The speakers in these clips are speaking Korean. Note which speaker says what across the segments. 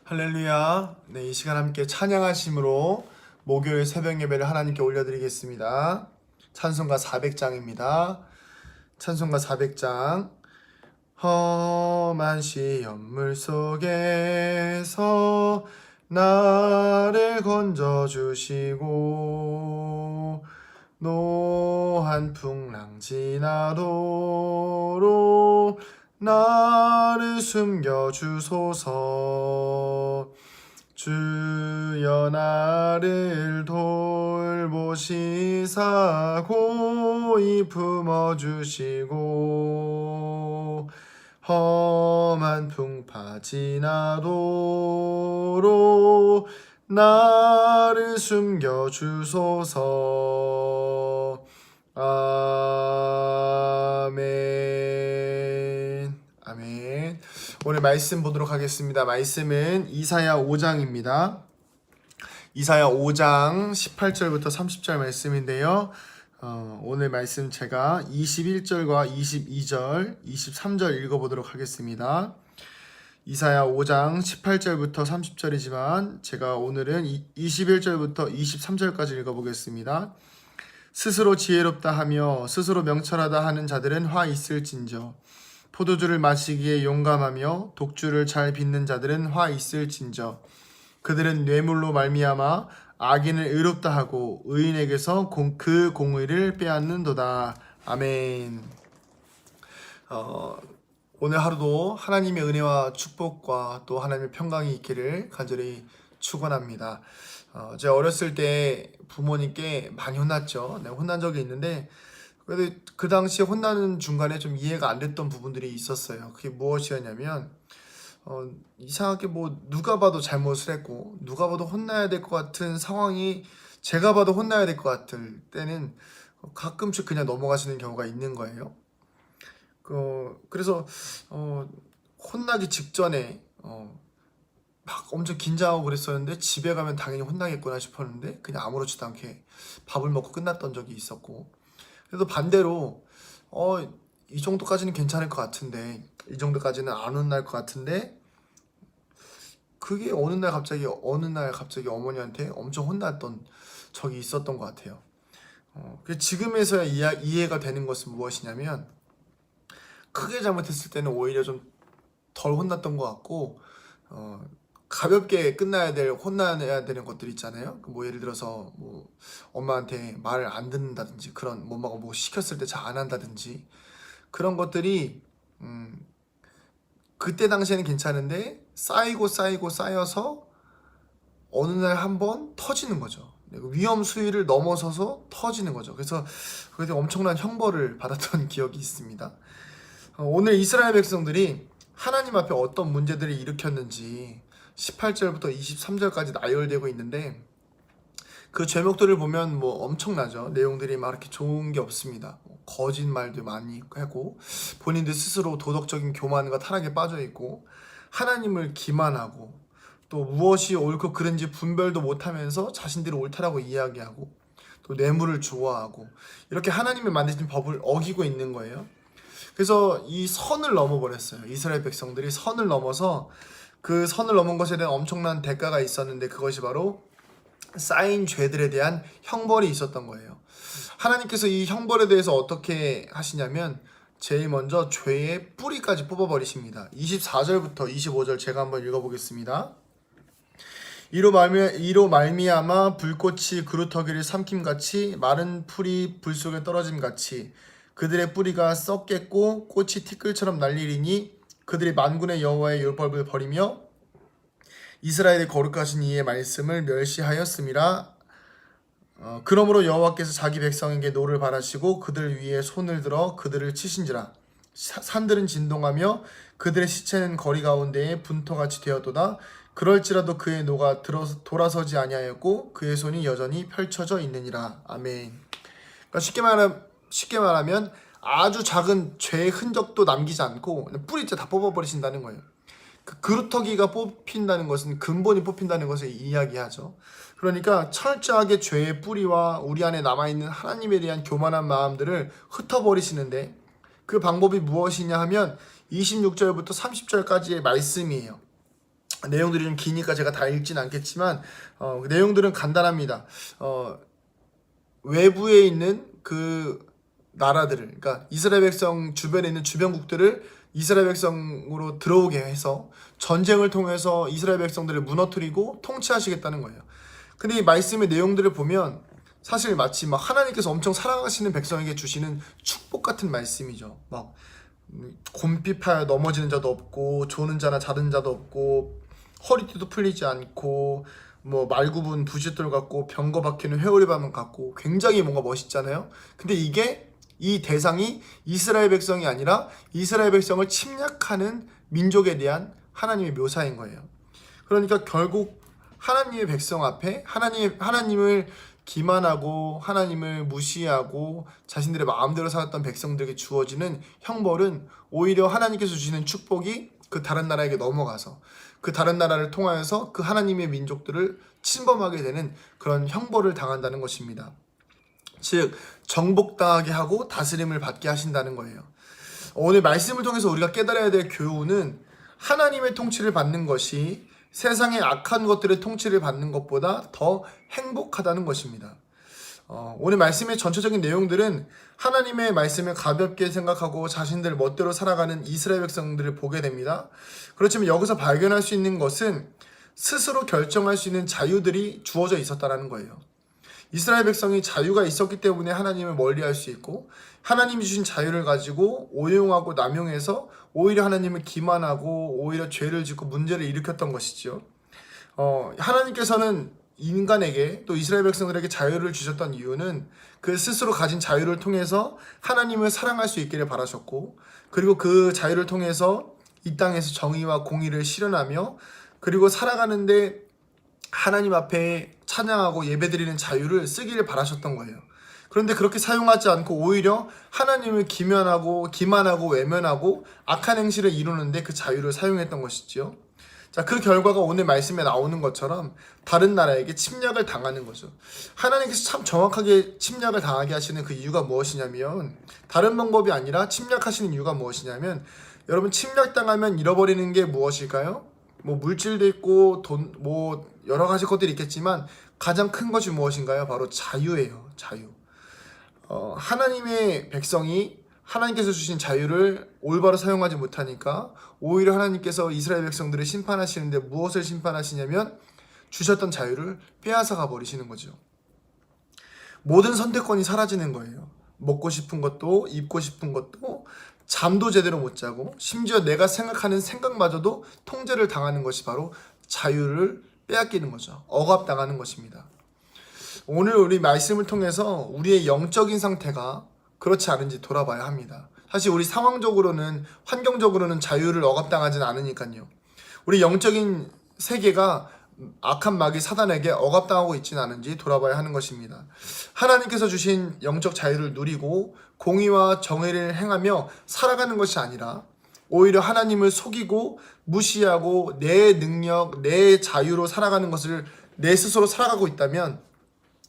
Speaker 1: 할렐루야. 네, 이 시간 함께 찬양하심으로 목요일 새벽 예배를 하나님께 올려드리겠습니다. 찬송가 400장입니다. 찬송가 400장. 험한 시험물 속에서 나를 건져주시고 노한 풍랑 지나도록 나를 숨겨주소서. 주여 나를 돌보시사 고이 품어주시고 험한 풍파 지나도록 나를 숨겨주소서. 아멘. 아멘. 오늘 말씀 보도록 하겠습니다. 말씀은 이사야 5장입니다. 이사야 5장 18절부터 30절 말씀인데요. 오늘 말씀 제가 21절과 22절, 23절 읽어보도록 하겠습니다. 이사야 5장 18절부터 30절이지만 제가 오늘은 21절부터 23절까지 읽어보겠습니다. 스스로 지혜롭다 하며 스스로 명철하다 하는 자들은 화 있을진저. 포도주를 마시기에 용감하며 독주를 잘 빚는 자들은 화 있을진저. 그들은 뇌물로 말미암아 악인을 의롭다 하고 의인에게서 그 공의를 빼앗는도다. 아멘. 오늘 하루도 하나님의 은혜와 축복과 또 하나님의 평강이 있기를 간절히 축원합니다. 제가 어렸을 때 부모님께 많이 혼났죠. 네, 혼난 적이 있는데 그래도 그 당시에 혼나는 중간에 좀 이해가 안 됐던 부분들이 있었어요. 그게 무엇이었냐면 이상하게 뭐 누가 봐도 잘못을 했고 누가 봐도 혼나야 될 것 같은 상황이 제가 봐도 혼나야 될 것 같을 때는 가끔씩 그냥 넘어가시는 경우가 있는 거예요. 그래서 혼나기 직전에 막 엄청 긴장하고 그랬었는데 집에 가면 당연히 혼나겠구나 싶었는데 그냥 아무렇지도 않게 밥을 먹고 끝났던 적이 있었고, 그래도 반대로 이 정도까지는 괜찮을 것 같은데 이 정도까지는 안 혼날 것 같은데 그게 어느 날 갑자기 어머니한테 엄청 혼났던 적이 있었던 것 같아요. 지금에서야 이해가 되는 것은 무엇이냐면 크게 잘못했을 때는 오히려 좀 덜 혼났던 것 같고 가볍게 혼나야 되는 것들 있잖아요. 뭐 예를 들어서 뭐 엄마한테 말을 안 듣는다든지 그런 엄마가 뭐 시켰을 때 잘 안 한다든지 그런 것들이 그때 당시에는 괜찮은데 쌓여서 어느 날 한번 터지는 거죠. 위험 수위를 넘어서서 터지는 거죠. 그래서 그때 엄청난 형벌을 받았던 기억이 있습니다. 오늘 이스라엘 백성들이 하나님 앞에 어떤 문제들을 일으켰는지 18절부터 23절까지 나열되고 있는데 그 제목들을 보면 뭐 엄청나죠. 내용들이 막 이렇게 좋은 게 없습니다. 거짓말도 많이 하고 본인들 스스로 도덕적인 교만과 타락에 빠져 있고 하나님을 기만하고 또 무엇이 옳고 그른지 분별도 못하면서 자신들이 옳다라고 이야기하고 또 뇌물을 좋아하고 이렇게 하나님이 만드신 법을 어기고 있는 거예요. 그래서 이 선을 넘어버렸어요. 이스라엘 백성들이 선을 넘어서 그 선을 넘은 것에 대한 엄청난 대가가 있었는데 그것이 바로 쌓인 죄들에 대한 형벌이 있었던 거예요. 하나님께서 이 형벌에 대해서 어떻게 하시냐면 제일 먼저 죄의 뿌리까지 뽑아버리십니다. 24절부터 25절 제가 한번 읽어보겠습니다. 이로 말미암아 불꽃이 그루터기를 삼킴같이 마른 풀이 불 속에 떨어짐같이 그들의 뿌리가 썩겠고 꽃이 티끌처럼 날리리니 그들이 만군의 여호와의 율법을 버리며 이스라엘의 거룩하신 이의 말씀을 멸시하였음이라. 그러므로 여호와께서 자기 백성에게 노를 바라시고 그들 위에 손을 들어 그들을 치신지라. 산들은 진동하며 그들의 시체는 거리 가운데에 분토같이 되었도다. 그럴지라도 그의 노가 돌아서지 아니하였고 그의 손이 여전히 펼쳐져 있느니라. 아멘. 그러니까 쉽게 말하면 아주 작은 죄의 흔적도 남기지 않고 뿌리째 다 뽑아버리신다는 거예요. 그 그루터기가 뽑힌다는 것은 근본이 뽑힌다는 것을 이야기하죠. 그러니까 철저하게 죄의 뿌리와 우리 안에 남아있는 하나님에 대한 교만한 마음들을 흩어버리시는데 그 방법이 무엇이냐 하면 26절부터 30절까지의 말씀이에요. 내용들이 좀 기니까 제가 다 읽진 않겠지만 내용들은 간단합니다. 외부에 있는 그 나라들을, 그러니까 이스라엘 백성 주변에 있는 주변국들을 이스라엘 백성으로 들어오게 해서 전쟁을 통해서 이스라엘 백성들을 무너뜨리고 통치하시겠다는 거예요. 근데 이 말씀의 내용들을 보면 사실 마치 막 하나님께서 엄청 사랑하시는 백성에게 주시는 축복 같은 말씀이죠. 막 곰피파여 넘어지는 자도 없고 조는 자나 자는 자도 없고 허리띠도 풀리지 않고 뭐 말굽은 부싯돌 같고 병거 박히는 회오리밤 같고 굉장히 뭔가 멋있잖아요. 근데 이게 이 대상이 이스라엘 백성이 아니라 이스라엘 백성을 침략하는 민족에 대한 하나님의 묘사인 거예요. 그러니까 결국 하나님의 백성 앞에 하나님을 기만하고 하나님을 무시하고 자신들의 마음대로 살았던 백성들에게 주어지는 형벌은 오히려 하나님께서 주시는 축복이 그 다른 나라에게 넘어가서 그 다른 나라를 통하여서 그 하나님의 민족들을 침범하게 되는 그런 형벌을 당한다는 것입니다. 즉 정복당하게 하고 다스림을 받게 하신다는 거예요. 오늘 말씀을 통해서 우리가 깨달아야 될 교훈은 하나님의 통치를 받는 것이 세상의 악한 것들의 통치를 받는 것보다 더 행복하다는 것입니다. 오늘 말씀의 전체적인 내용들은 하나님의 말씀을 가볍게 생각하고 자신들 멋대로 살아가는 이스라엘 백성들을 보게 됩니다. 그렇지만 여기서 발견할 수 있는 것은 스스로 결정할 수 있는 자유들이 주어져 있었다는 거예요. 이스라엘 백성이 자유가 있었기 때문에 하나님을 멀리할 수 있고 하나님이 주신 자유를 가지고 오용하고 남용해서 오히려 하나님을 기만하고 오히려 죄를 짓고 문제를 일으켰던 것이죠. 하나님께서는 인간에게 또 이스라엘 백성들에게 자유를 주셨던 이유는 그 스스로 가진 자유를 통해서 하나님을 사랑할 수 있기를 바라셨고 그리고 그 자유를 통해서 이 땅에서 정의와 공의를 실현하며 그리고 살아가는데 하나님 앞에 찬양하고 예배드리는 자유를 쓰기를 바라셨던 거예요. 그런데 그렇게 사용하지 않고 오히려 하나님을 기만하고 외면하고 악한 행실을 이루는데 그 자유를 사용했던 것이지요. 자, 그 결과가 오늘 말씀에 나오는 것처럼 다른 나라에게 침략을 당하는 거죠. 하나님께서 참 정확하게 침략을 당하게 하시는 그 이유가 무엇이냐면 다른 방법이 아니라 침략하시는 이유가 무엇이냐면 여러분 침략당하면 잃어버리는 게 무엇일까요? 뭐 물질도 있고 돈 뭐 여러 가지 것들이 있겠지만 가장 큰 것이 무엇인가요? 바로 자유예요. 자유. 하나님의 백성이 하나님께서 주신 자유를 올바로 사용하지 못하니까 오히려 하나님께서 이스라엘 백성들을 심판하시는데 무엇을 심판하시냐면 주셨던 자유를 빼앗아가 버리시는 거죠. 모든 선택권이 사라지는 거예요. 먹고 싶은 것도 입고 싶은 것도 잠도 제대로 못 자고 심지어 내가 생각하는 생각마저도 통제를 당하는 것이 바로 자유를 빼앗기는 거죠. 억압당하는 것입니다. 오늘 우리 말씀을 통해서 우리의 영적인 상태가 그렇지 않은지 돌아봐야 합니다. 사실 우리 상황적으로는 환경적으로는 자유를 억압당하지는 않으니까요. 우리 영적인 세계가 악한 마귀 사단에게 억압당하고 있지는 않은지 돌아봐야 하는 것입니다. 하나님께서 주신 영적 자유를 누리고 공의와 정의를 행하며 살아가는 것이 아니라 오히려 하나님을 속이고 무시하고 내 능력, 내 자유로 살아가는 것을 내 스스로 살아가고 있다면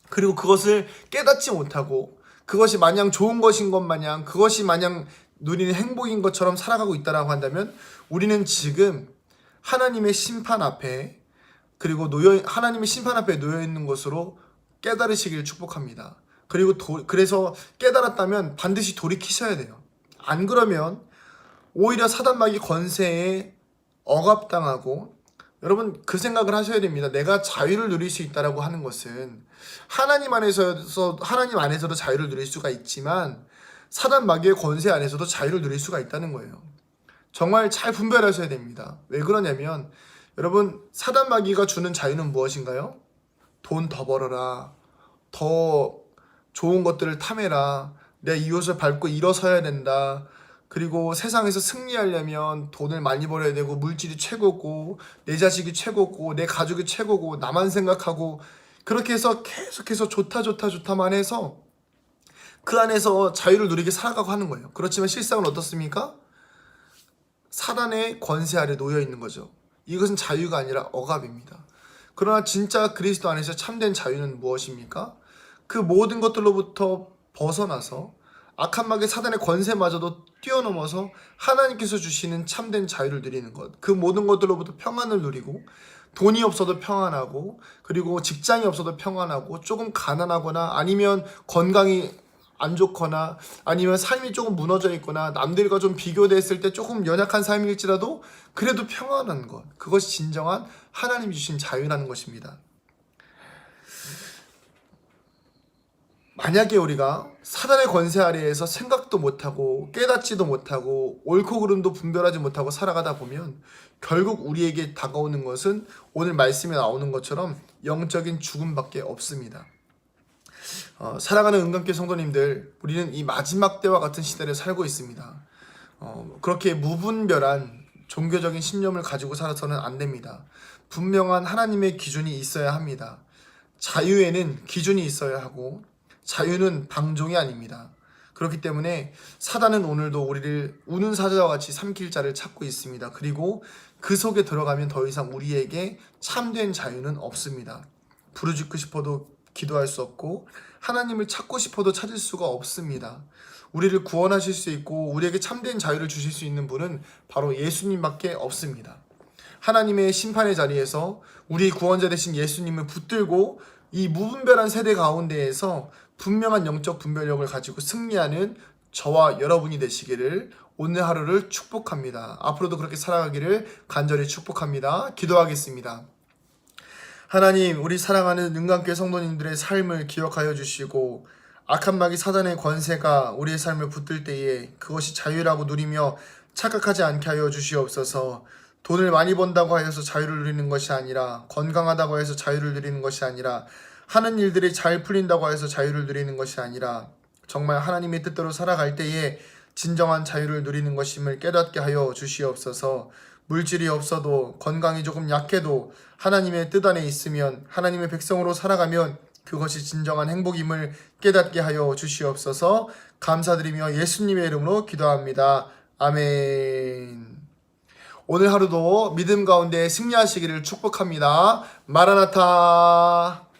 Speaker 1: 그리고 그것을 깨닫지 못하고 그것이 마냥 좋은 것인 것 마냥 그것이 마냥 누리는 행복인 것처럼 살아가고 있다라고 한다면 우리는 지금 하나님의 심판 앞에 그리고 하나님의 심판 앞에 놓여 있는 것으로 깨달으시기를 축복합니다. 그리고 그래서 깨달았다면 반드시 돌이키셔야 돼요. 안 그러면 오히려 사단 마귀 권세에 억압당하고 여러분 그 생각을 하셔야 됩니다. 내가 자유를 누릴 수 있다라고 하는 것은 하나님 안에서도 자유를 누릴 수가 있지만 사단 마귀의 권세 안에서도 자유를 누릴 수가 있다는 거예요. 정말 잘 분별하셔야 됩니다. 왜 그러냐면 여러분 사단 마귀가 주는 자유는 무엇인가요? 돈 더 벌어라. 더 좋은 것들을 탐해라. 내 이웃을 밟고 일어서야 된다. 그리고 세상에서 승리하려면 돈을 많이 벌어야 되고 물질이 최고고 내 자식이 최고고 내 가족이 최고고 나만 생각하고 그렇게 해서 계속해서 좋다만 해서 그 안에서 자유를 누리게 살아가고 하는 거예요. 그렇지만 실상은 어떻습니까? 사단의 권세 아래 놓여 있는 거죠. 이것은 자유가 아니라 억압입니다. 그러나 진짜 그리스도 안에서 참된 자유는 무엇입니까? 그 모든 것들로부터 벗어나서 악한 마귀 사단의 권세마저도 뛰어넘어서 하나님께서 주시는 참된 자유를 누리는 것, 그 모든 것들로부터 평안을 누리고 돈이 없어도 평안하고, 그리고 직장이 없어도 평안하고, 조금 가난하거나 아니면 건강이 안 좋거나 아니면 삶이 조금 무너져 있거나 남들과 좀 비교됐을 때 조금 연약한 삶일지라도 그래도 평안한 것, 그것이 진정한 하나님이 주신 자유라는 것입니다. 만약에 우리가 사단의 권세 아래에서 생각도 못하고 깨닫지도 못하고 옳고 그름도 분별하지 못하고 살아가다 보면 결국 우리에게 다가오는 것은 오늘 말씀에 나오는 것처럼 영적인 죽음밖에 없습니다. 사랑하는 은강교 성도님들, 우리는 이 마지막 때와 같은 시대를 살고 있습니다. 그렇게 무분별한 종교적인 신념을 가지고 살아서는 안 됩니다. 분명한 하나님의 기준이 있어야 합니다. 자유에는 기준이 있어야 하고 자유는 방종이 아닙니다. 그렇기 때문에 사단은 오늘도 우리를 우는 사자와 같이 삼킬 자를 찾고 있습니다. 그리고 그 속에 들어가면 더 이상 우리에게 참된 자유는 없습니다. 부르짖고 싶어도 기도할 수 없고 하나님을 찾고 싶어도 찾을 수가 없습니다. 우리를 구원하실 수 있고 우리에게 참된 자유를 주실 수 있는 분은 바로 예수님밖에 없습니다. 하나님의 심판의 자리에서 우리 구원자 되신 예수님을 붙들고 이 무분별한 세대 가운데에서 분명한 영적 분별력을 가지고 승리하는 저와 여러분이 되시기를 오늘 하루를 축복합니다. 앞으로도 그렇게 살아가기를 간절히 축복합니다. 기도하겠습니다. 하나님, 우리 사랑하는 은강교회 성도님들의 삶을 기억하여 주시고 악한 마귀 사단의 권세가 우리의 삶을 붙들 때에 그것이 자유라고 누리며 착각하지 않게 하여 주시옵소서. 돈을 많이 번다고 하여서 자유를 누리는 것이 아니라, 건강하다고 해서 자유를 누리는 것이 아니라, 하는 일들이 잘 풀린다고 해서 자유를 누리는 것이 아니라 정말 하나님의 뜻대로 살아갈 때에 진정한 자유를 누리는 것임을 깨닫게 하여 주시옵소서. 물질이 없어도, 건강이 조금 약해도 하나님의 뜻 안에 있으면, 하나님의 백성으로 살아가면 그것이 진정한 행복임을 깨닫게 하여 주시옵소서. 감사드리며 예수님의 이름으로 기도합니다. 아멘. 오늘 하루도 믿음 가운데 승리하시기를 축복합니다. 마라나타.